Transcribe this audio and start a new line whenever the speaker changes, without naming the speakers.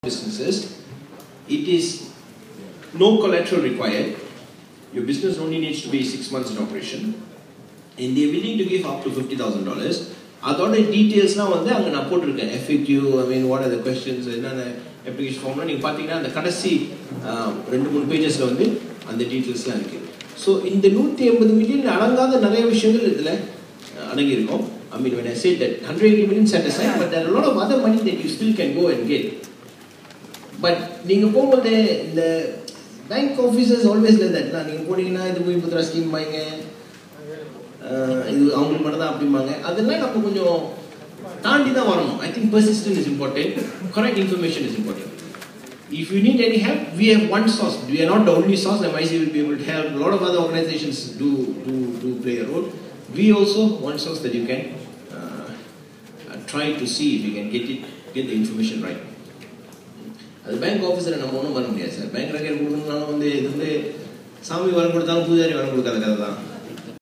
businesses, it is no collateral required. Your business only needs to be 6 months in operation, and they are willing to give up to $50,000. அதோட டீடைல்ஸ்லாம் வந்து அங்கே நான் போட்டிருக்கேன். FAQ, I mean what are the questions, என்னென்ன application formலாம் நீங்கள் பார்த்தீங்கன்னா அந்த கடைசி 2-3 பேஜஸில் வந்து அந்த டீட்டெயில்ஸ்லாம் இருக்குது. ஸோ இந்த 150 மில்லியன் அடங்காத நிறைய விஷயங்கள் இதில் அடங்கியிருக்கும். I mean when I said that 180 million set aside, but there are a lot of other money that you still can go and get. But நீங்கள் போகும்போது இந்த பேங்க் ஆஃபீஸர்ஸ் ஆல்வேஸ் இல்லை தட் நீங்கள் போனீங்கன்னா இது போய் புத்திரா ஸ்கீம் வாங்க, இது அவங்களுக்கு மட்டும் தான் அப்படிம்பாங்க. அதெல்லாம் நம்ம கொஞ்சம் தாண்டி தான் வரணும். I think persistence is important, correct information is important. If you need any help, we have one source. We are not the only source. MIC will be able to help. A lot of other organizations do play a role. We also one source that you can try to see if you can get the information right. அது bank ஆஃபீஸரை நம்ம ஒன்றும் பண்ண முடியாது sir. Bank record கொடுக்கணும்னாலும் வந்து இது வந்து சாமி வரம் கொடுத்தாலும் பூஜாரி வரம் கொடுக்காத கதை தான்.